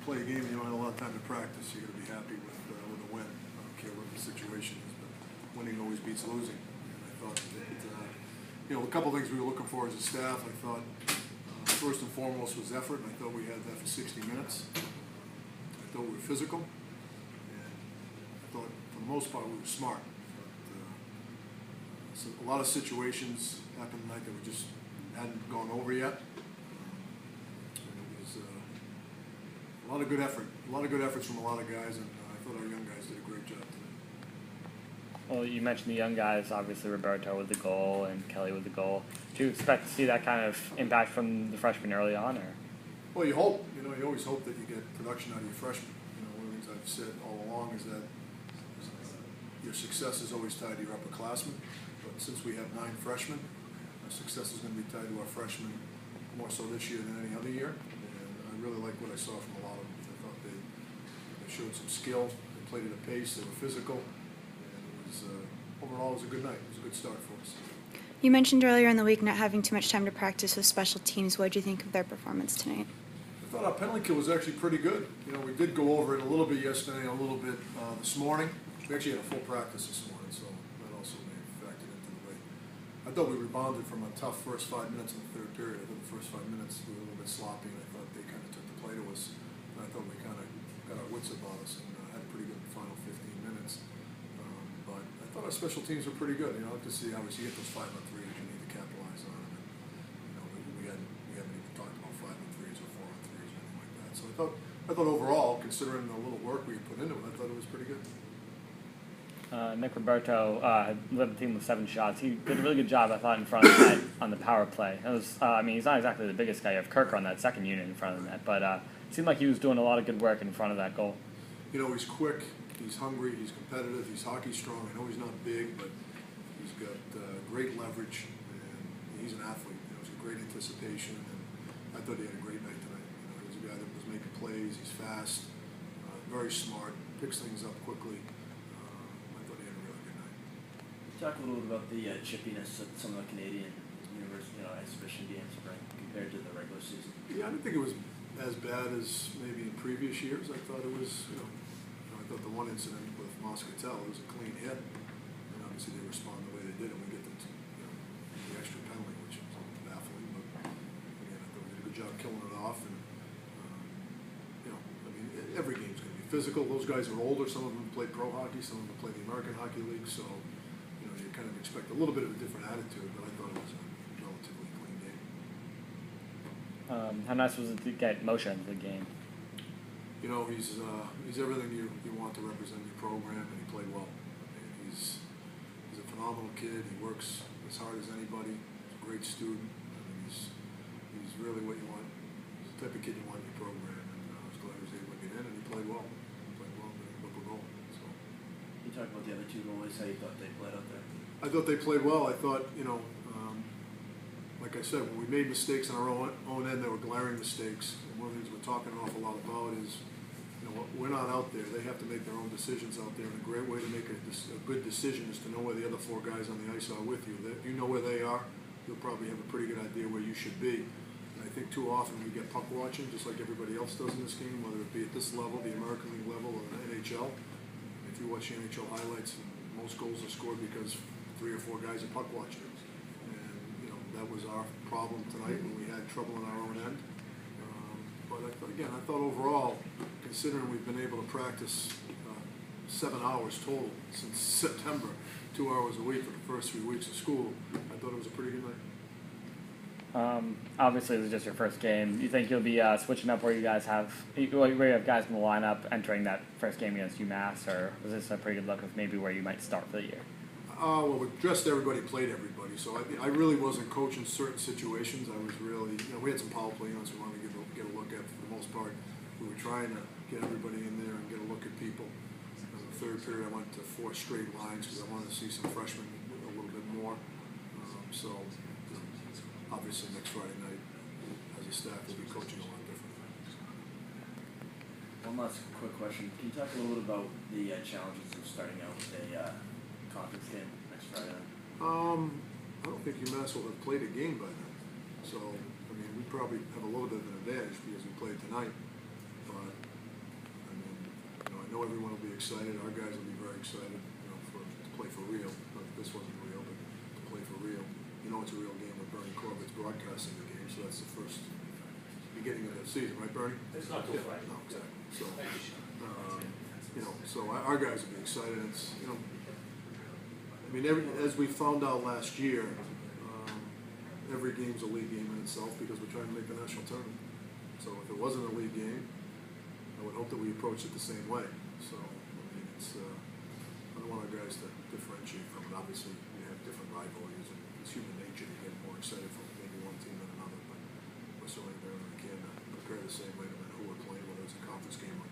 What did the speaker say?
play a game and you don't have a lot of time to practice, you're going to be happy with a win. I don't care what the situation is, but winning always beats losing. And I thought that, a couple of things we were looking for as a staff. I thought first and foremost was effort, and I thought we had that for 60 minutes. I thought we were physical, and I thought for the most part we were smart. So a lot of situations happened tonight that we just hadn't gone over yet. It was a lot of good effort, a lot of good efforts from a lot of guys, and I thought our young guys did a great job today. Well, you mentioned the young guys, obviously Roberto with the goal and Kelly with the goal. Do you expect to see that kind of impact from the freshmen early on, or? Well, you hope. You always hope that you get production out of your freshmen. One of the things I've said all along is that your success is always tied to your upperclassmen. But since we have 9 freshmen, our success is going to be tied to our freshmen more so this year than any other year. And I really like what I saw from a lot of them. I thought they showed some skill. They played at a pace. They were physical. And it was overall it was a good night. It was a good start for us. You mentioned earlier in the week not having too much time to practice with special teams. What did you think of their performance tonight? I thought our penalty kill was actually pretty good. We did go over it a little bit yesterday, a little bit this morning. We actually had a full practice this morning, so that also may have factored into the way. I thought we rebounded from a tough first 5 minutes in the third period. I thought the first 5 minutes we were a little bit sloppy, and I thought they kind of took the play to us. And I thought we kind of got our wits about us and had a pretty good final 15 minutes. But I thought our special teams were pretty good. I like to see obviously you get those 5-on-3s you need to capitalize on them. And, we haven't even talked about 5-on-3s or 4-on-3s or anything like that. So I thought overall, considering the little work we put into it, I thought it was pretty good. Nick Roberto led the team with 7 shots. He did a really good job, I thought, in front of the net on the power play. It was, he's not exactly the biggest guy. You have Kirk on that second unit in front of the net, but it seemed like he was doing a lot of good work in front of that goal. He's quick, he's hungry, he's competitive, he's hockey strong. I know he's not big, but he's got great leverage, and he's an athlete. He's got great anticipation, and I thought he had a great night tonight. He was a guy that was making plays. He's fast, very smart, picks things up quickly. Talk a little bit about the chippiness of some of the Canadian exhibition games compared to the regular season. Yeah, I didn't think it was as bad as maybe in previous years. I thought it was, I thought the one incident with Moscatel, it was a clean hit, and obviously they respond the way they did, and we get the extra penalty, which was baffling. But again, I thought we did a good job killing it off, and every game's going to be physical. Those guys are older. Some of them play pro hockey, some of them play the American Hockey League, so. You kind of expect a little bit of a different attitude, but I thought it was a relatively clean game. How nice was it to get Moshe into the game? He's everything you want to represent your program, and he played well. He's a phenomenal kid. He works as hard as anybody. He's a great student. He's really what you want. He's the type of kid you want in your program, and I was glad he was able to get in, and he played well. He played well, and he took a goal. So. You talk about the other 2 goalies, how you thought they played out there? I thought they played well. I thought, like I said, when we made mistakes on our own end, there were glaring mistakes. And one of the things we're talking an awful lot about is, we're not out there. They have to make their own decisions out there. And a great way to make a good decision is to know where the other 4 guys on the ice are with you. If you know where they are, you'll probably have a pretty good idea where you should be. And I think too often we get puck watching, just like everybody else does in this game, whether it be at this level, the American League level, or the NHL. If you watch the NHL highlights, most goals are scored because 3 or 4 guys are puck watching. And, that was our problem tonight when we had trouble on our own end. But I thought overall, considering we've been able to practice 7 hours total since September, 2 hours a week for the first 3 weeks of school, I thought it was a pretty good night. Obviously, this is just your first game. You think you'll be switching up where you have guys in the lineup entering that first game against UMass, or was this a pretty good look of maybe where you might start for the year? Well, we dressed everybody, played everybody, so I really wasn't coaching certain situations. I was really, we had some power play units we wanted to get a look at for the most part. We were trying to get everybody in there and get a look at people. In the third period, I went to 4 straight lines because I wanted to see some freshmen a little bit more. So, obviously, next Friday night, as a staff, we'll be coaching a lot different. One last quick question. Can you talk a little bit about the challenges of starting out with a conference game next Friday? I don't think UMass will have played a game by then. So, we probably have a little bit of an advantage because we played tonight. But know everyone will be excited. Our guys will be very excited, to play for real. This wasn't real, but to play for real. It's a real game with Bernie Corbett's broadcasting the game, so that's the first beginning of the season, right, Bernie? It's not till Friday. No, exactly. So, so our guys will be excited. It's, as we found out last year, every game's a league game in itself because we're trying to make the national tournament. So if it wasn't a league game, I would hope that we approach it the same way. So, I don't want our guys to differentiate from it. Obviously, we have different rivalries, and it's human nature to get more excited for maybe one team than another, but we're certainly doing what we can to prepare the same way no matter who we're playing, whether it's a conference game or